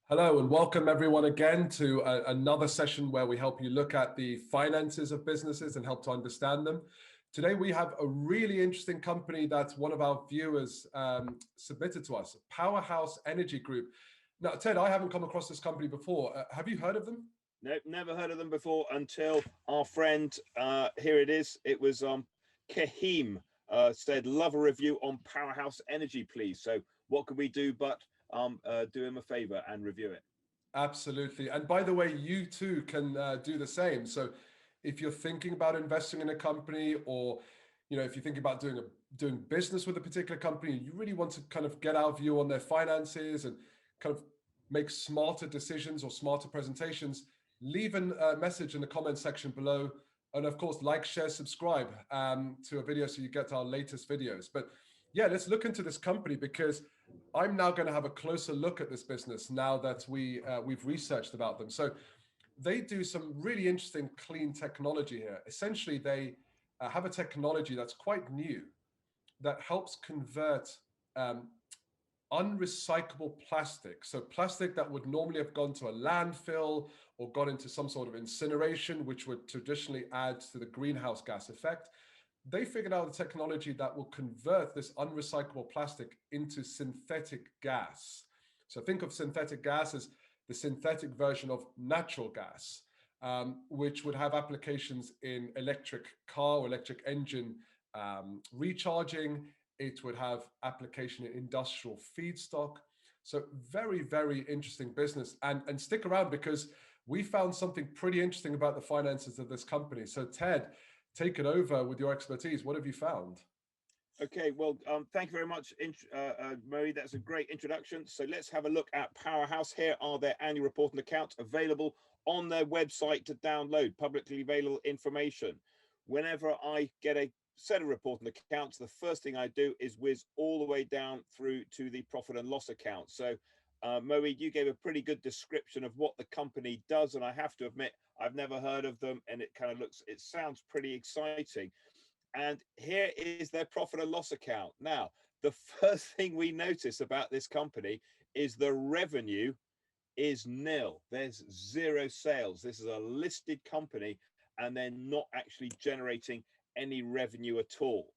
Hello and welcome everyone again to another session where we help you look at the finances of businesses and help to understand them. Today we have a really interesting company that one of our viewers submitted to us, Powerhouse Energy Group. Now, Ted, I haven't come across this company before. Have you heard of them? Nope, never heard of them before until our friend, here it is, it was Kahim said, love a review on Powerhouse Energy, please. So what can we do but do him a favor and review it? Absolutely. And by the way, you too can do the same. So if you're thinking about investing in a company, or if you think about doing business with a particular company, you really want to kind of get our view on their finances and kind of make smarter decisions or smarter presentations, leave a message in the comment section below. And of course, like, share, subscribe to a video so you get our latest videos. But yeah, let's look into this company because I'm now going to have a closer look at this business now that we've researched about them. So they do some really interesting clean technology here. Essentially, they have a technology that's quite new that helps convert unrecyclable plastic. So plastic that would normally have gone to a landfill or gone into some sort of incineration, which would traditionally add to the greenhouse gas effect. They figured out a technology that will convert this unrecyclable plastic into synthetic gas. So think of synthetic gas as the synthetic version of natural gas, which would have applications in electric car or electric engine recharging. It would have application in industrial feedstock. So very, very interesting business. And stick around because we found something pretty interesting about the finances of this company. So Ted, take it over with your expertise. What have you found? Okay, well, thank you very much, Moeed. That's a great introduction. So let's have a look at Powerhouse. Here are their annual report and accounts available on their website to download, publicly available information. Whenever I get a set of report and accounts, the first thing I do is whiz all the way down through to the profit and loss account. So Moeed, you gave a pretty good description of what the company does, and I have to admit I've never heard of them, and it sounds pretty exciting. And here is their profit and loss account. Now, the first thing we notice about this company is the revenue is nil. There's zero sales. This is a listed company, and they're not actually generating any revenue at all.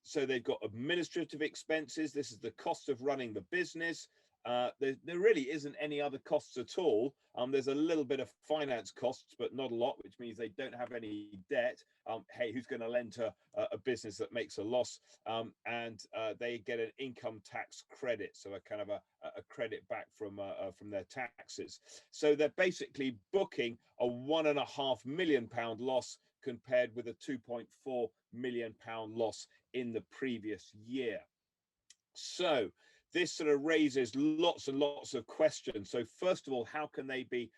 So they've got administrative expenses. This is the cost of running the business. There really isn't any other costs at all. There's a little bit of finance costs, but not a lot, which means they don't have any debt. Hey, who's going to lend to a business that makes a loss? And they get an income tax credit, so a kind of a credit back from their taxes. So they're basically booking a £1.5 million loss compared with a £2.4 million loss in the previous year. So this sort of raises lots and lots of questions. So first of all, how can they be,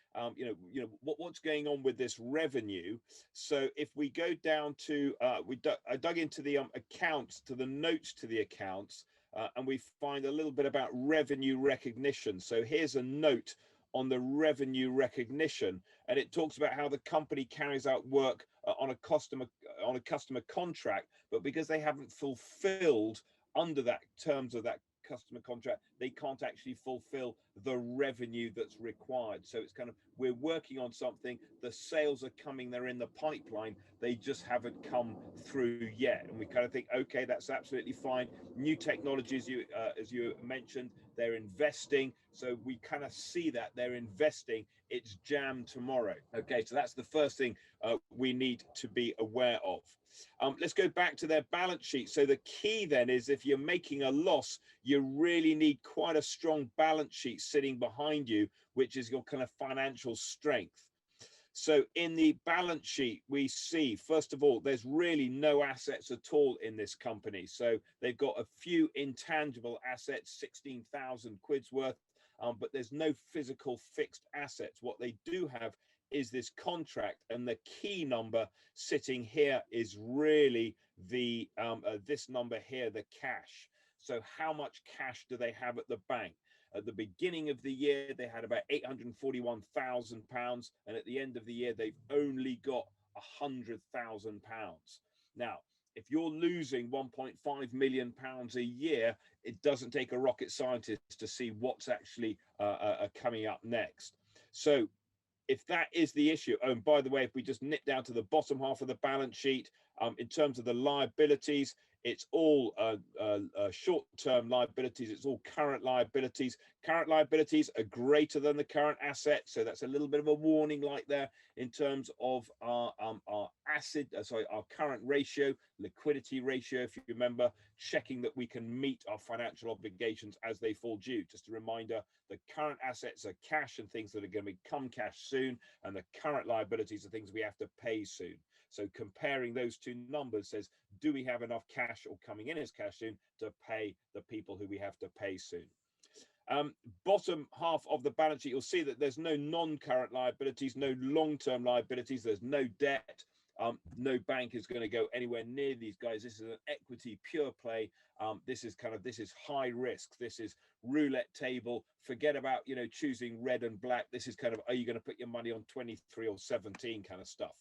what's going on with this revenue? So if we go down to, I dug into the accounts, to the notes to the accounts, and we find a little bit about revenue recognition. So here's a note on the revenue recognition, and it talks about how the company carries out work on a customer contract, but because they haven't fulfilled under that terms of that customer contract, they can't actually fulfill the revenue that's required. So it's kind of, we're working on something, the sales are coming, they're in the pipeline, they just haven't come through yet. And we kind of think, okay, that's absolutely fine. New technologies, as you mentioned, they're investing. So we kind of see that they're investing. It's jam tomorrow. Okay, so that's the first thing we need to be aware of. Let's go back to their balance sheet. So the key then is, if you're making a loss, you really need quite a strong balance sheet sitting behind you, which is your kind of financial strength. So in the balance sheet, we see, first of all, there's really no assets at all in this company. So they've got a few intangible assets, 16,000 quid's worth, but there's no physical fixed assets. What they do have is this contract, and the key number sitting here is really the this number here, the cash. So how much cash do they have at the bank? At the beginning of the year, they had about £841,000, and at the end of the year, they've only got £100,000. Now, if you're losing 1.5 million pounds a year, it doesn't take a rocket scientist to see what's actually coming up next. So if that is the issue, oh, and by the way, if we just nip down to the bottom half of the balance sheet, in terms of the liabilities, it's all short-term liabilities. It's all current liabilities. Current liabilities are greater than the current assets, so that's a little bit of a warning light there in terms of our current ratio, liquidity ratio. If you remember, checking that we can meet our financial obligations as they fall due. Just a reminder: the current assets are cash and things that are going to become cash soon, and the current liabilities are things we have to pay soon. So comparing those two numbers says, do we have enough cash or coming in as cash soon to pay the people who we have to pay soon? Bottom half of the balance sheet, you'll see that there's no non-current liabilities, no long-term liabilities, there's no debt. No bank is going to go anywhere near these guys. This is an equity pure play. This is high risk. This is roulette table. Forget about, you know, choosing red and black. This is kind of, are you going to put your money on 23 or 17 kind of stuff.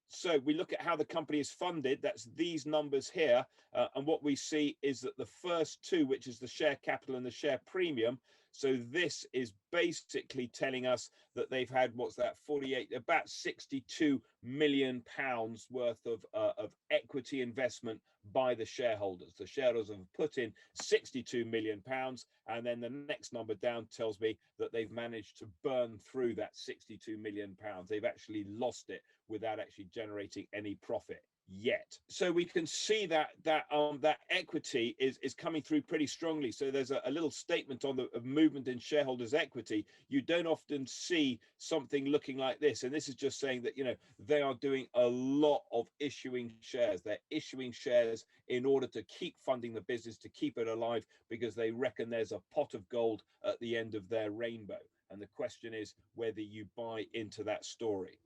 So we look at how the company is funded. That's these numbers here. And what we see is that the first two, which is the share capital and the share premium. So this is basically telling us that they've had, what's that, about 62 million pounds worth of equity investment by the shareholders. The shareholders have put in 62 million pounds, and then the next number down tells me that they've managed to burn through that 62 million pounds. They've actually lost it without actually generating any profit yet. So we can see that that equity is coming through pretty strongly. So there's a little statement on the movement in shareholders' equity. You don't often see something looking like this, and this is just saying that, you know, they are doing a lot of issuing shares. They're issuing shares in order to keep funding the business, to keep it alive, because they reckon there's a pot of gold at the end of their rainbow. And the question is whether you buy into that story.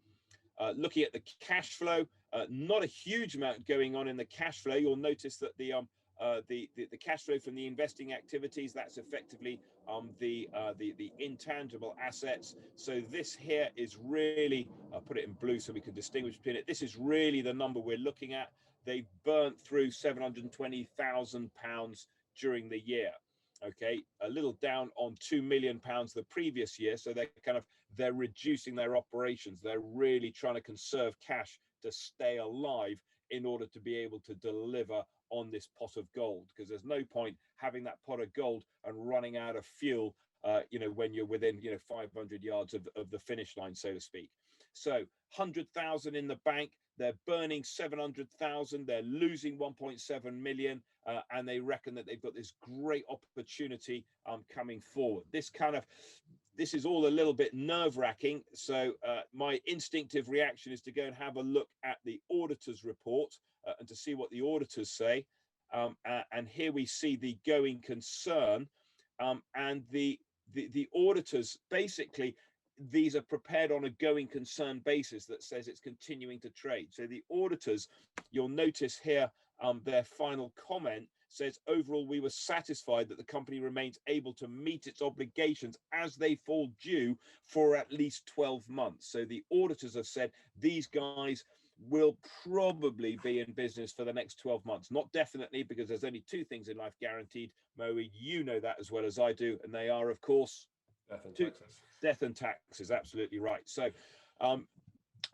Looking at the cash flow, not a huge amount going on in the cash flow. You'll notice that the cash flow from the investing activities, that's effectively the intangible assets. So this here is really, I'll put it in blue so we can distinguish between it. This is really the number we're looking at. They burnt through £720,000 during the year. Okay, a little down on £2 million the previous year. So they're reducing their operations. They're really trying to conserve cash to stay alive in order to be able to deliver on this pot of gold, because there's no point having that pot of gold and running out of fuel, you know, when you're within, you know, 500 yards of the finish line, so to speak. So 100,000 in the bank. They're burning 700,000. They're losing 1.7 million, and they reckon that they've got this great opportunity coming forward. This is all a little bit nerve-wracking. So my instinctive reaction is to go and have a look at the auditors' report and to see what the auditors say. And here we see the going concern, and the auditors basically. These are prepared on a going concern basis that says it's continuing to trade. So the auditors, you'll notice here, their final comment says, overall, we were satisfied that the company remains able to meet its obligations as they fall due for at least 12 months. So the auditors have said these guys will probably be in business for the next 12 months. Not definitely, because there's only two things in life guaranteed. Moeed, you know that as well as I do, and they are, of course, death and taxes. Death and taxes, absolutely right. So,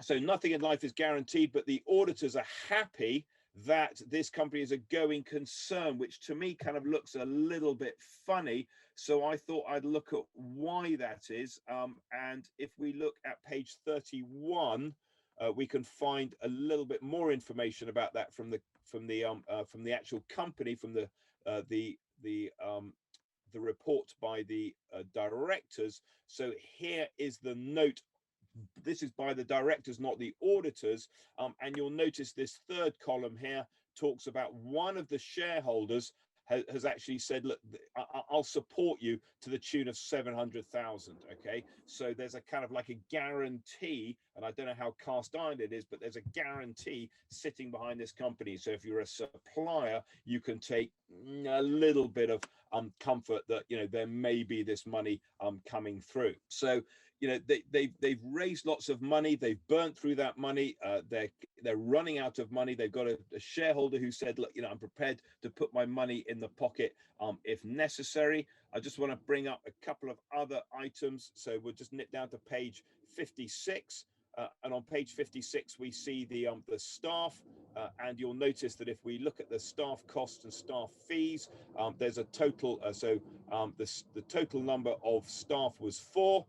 so nothing in life is guaranteed, but the auditors are happy that this company is a going concern, which to me kind of looks a little bit funny. So I thought I'd look at why that is. And if we look at page 31, we can find a little bit more information about that from the actual company, from the report by the directors. So here is the note. This is by the directors, not the auditors. And you'll notice this third column here talks about one of the shareholders has actually said, look, I'll support you to the tune of 700,000. Okay, so there's a kind of like a guarantee, and I don't know how cast iron it is, but there's a guarantee sitting behind this company. So if you're a supplier, you can take a little bit of comfort that, you know, there may be this money coming through. So, you know, they've raised lots of money, they've burnt through that money, they're running out of money. They've got a shareholder who said, look, you know, I'm prepared to put my money in the pocket if necessary. I just want to bring up a couple of other items. So we'll just nip down to page 56. And on page 56, we see the staff, and you'll notice that if we look at the staff costs and staff fees, there's a total. The total number of staff was 4.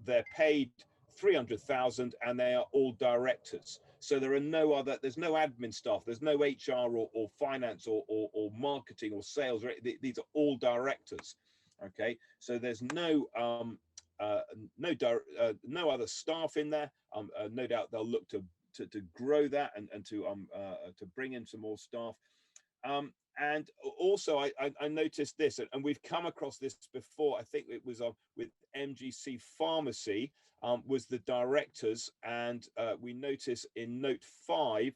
They're paid 300,000, and they are all directors. So there are no other. There's no admin staff. There's no HR or finance or marketing or sales. These are all directors. Okay, so there's no no other staff in there. No doubt they'll look to grow that and to bring in some more staff. And also I noticed this, and we've come across this before. I think it was with MGC Pharmacy, was the directors, and we notice in note 5.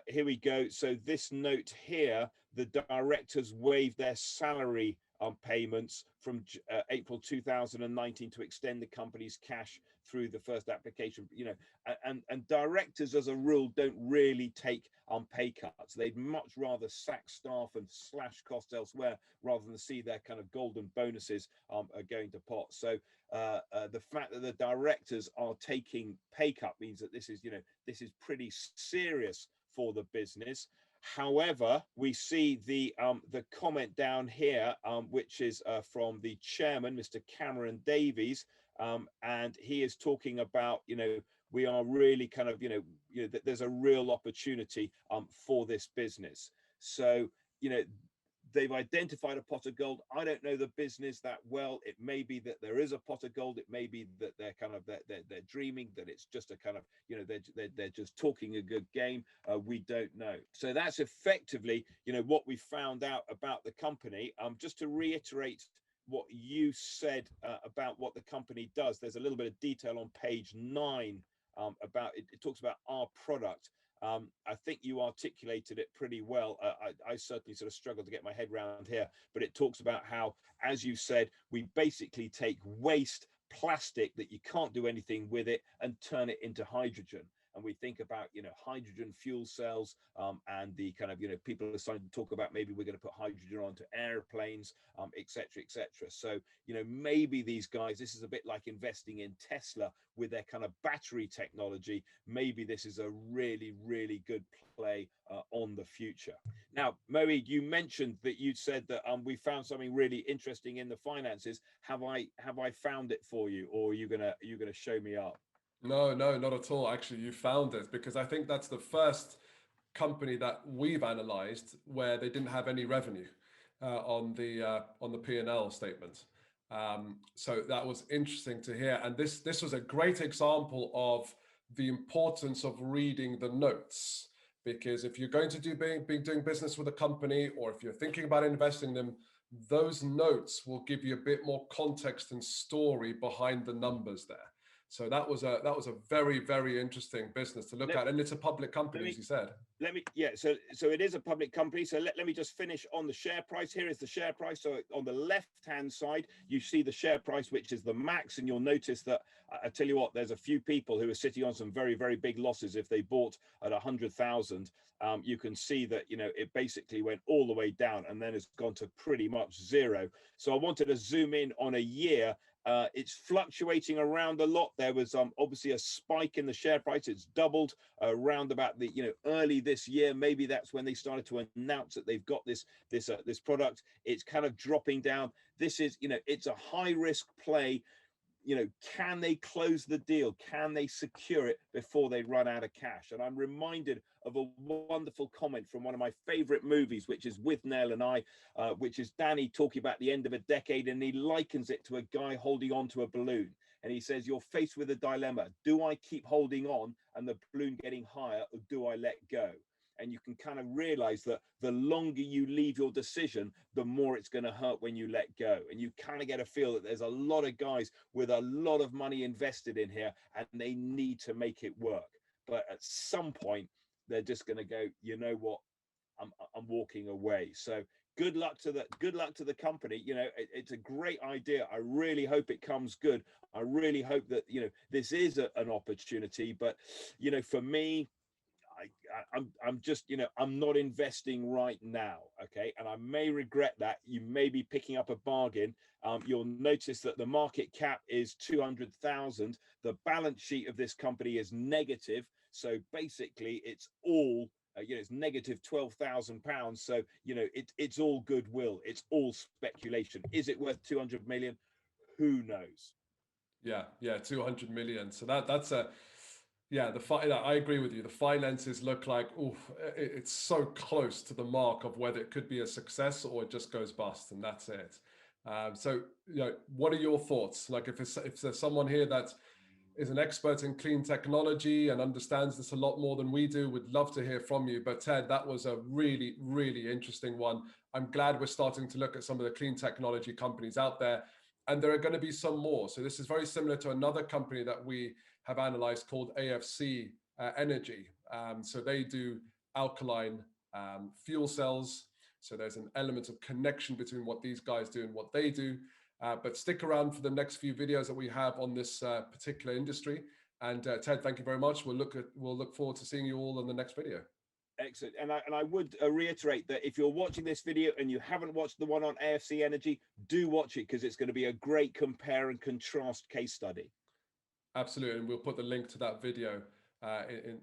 Here we go. So this note here, the directors waived their salary payments from April 2019 to extend the company's cash through the first application. You know, and directors as a rule don't really take pay cuts. They'd much rather sack staff and slash costs elsewhere rather than see their kind of golden bonuses are going to pot. So the fact that the directors are taking pay cut means that this is, you know, this is pretty serious for the business. However, we see the comment down here, which is from the chairman, Mr. Cameron Davies, and he is talking about, you know, we are really kind of, you know, that there's a real opportunity for this business. So, you know, they've identified a pot of gold. I don't know the business that well. It may be that there is a pot of gold. It may be that they're kind of they're dreaming, that it's just a kind of, you know, they're just talking a good game. We don't know. So that's effectively, you know, what we found out about the company. Just to reiterate what you said about what the company does, there's a little bit of detail on page 9 about it. It talks about our product. I think you articulated it pretty well. I certainly sort of struggled to get my head around here, but it talks about how, as you said, we basically take waste plastic that you can't do anything with it and turn it into hydrogen. And we think about, you know, hydrogen fuel cells, and the kind of, you know, people are starting to talk about maybe we're going to put hydrogen onto airplanes, et cetera, et cetera. So, you know, maybe these guys, this is a bit like investing in Tesla with their kind of battery technology. Maybe this is a really, really good play on the future. Now, Moeed, you mentioned that you'd said that we found something really interesting in the finances. Have I found it for you, or are you gonna show me up? No, no, not at all. Actually, you found it, because I think that's the first company that we've analyzed where they didn't have any revenue on the P&L statement. So that was interesting to hear. And this was a great example of the importance of reading the notes, because if you're going to be doing business with a company, or if you're thinking about investing in them, those notes will give you a bit more context and story behind the numbers there. So that was a very, very interesting business to look at, and it's a public company, as you said. So it is a public company. So let me just finish on the share price. Here is the share price. So on the left hand side, you see the share price, which is the max, and you'll notice that I tell you what, there's a few people who are sitting on some very, very big losses. If they bought at 100,000, you can see that, you know, it basically went all the way down and then it's gone to pretty much zero. So I wanted to zoom in on a year. It's fluctuating around a lot. There was obviously a spike in the share price. It's doubled around about the, you know, early this year. Maybe that's when they started to announce that they've got this product. It's kind of dropping down. This is, you know, it's a high risk play. You know, can they close the deal? Can they secure it before they run out of cash? And I'm reminded of a wonderful comment from one of my favorite movies, which is With Nell and I, which is Danny talking about the end of a decade, and he likens it to a guy holding on to a balloon. And he says, you're faced with a dilemma. Do I keep holding on and the balloon getting higher, or do I let go? And you can kind of realize that the longer you leave your decision, the more it's going to hurt when you let go. And you kind of get a feel that there's a lot of guys with a lot of money invested in here, and they need to make it work. But at some point, they're just going to go, you know what, I'm walking away. So good luck to the company. You know, it's a great idea. I really hope it comes good. I really hope that, you know, this is an opportunity. But, you know, for me, I'm just, you know, I'm not investing right now. Okay. And I may regret that. You may be picking up a bargain. You'll notice that the market cap is 200,000. The balance sheet of this company is negative. So basically it's all, you know, it's negative £12,000. So, you know, it's all goodwill. It's all speculation. Is it worth 200 million? Who knows? Yeah, 200 million. So that's a, yeah, I agree with you. The finances look like, oof, it's so close to the mark of whether it could be a success or it just goes bust, and that's it. So, you know, what are your thoughts? Like, if there's someone here that is an expert in clean technology and understands this a lot more than we do, we'd love to hear from you. But Ted, that was a really, really interesting one. I'm glad we're starting to look at some of the clean technology companies out there, and there are going to be some more. So this is very similar to another company that we have analyzed called AFC Energy. So they do alkaline fuel cells. So there's an element of connection between what these guys do and what they do. But stick around for the next few videos that we have on this particular industry. And Ted, thank you very much. We'll look forward to seeing you all in the next video. Excellent. And I would reiterate that if you're watching this video and you haven't watched the one on AFC Energy, do watch it, because it's going to be a great compare and contrast case study. Absolutely, and we'll put the link to that video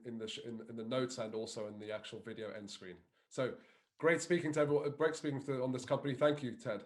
in the notes and also in the actual video end screen. So great speaking to everyone. Great speaking on this company. Thank you, Ted.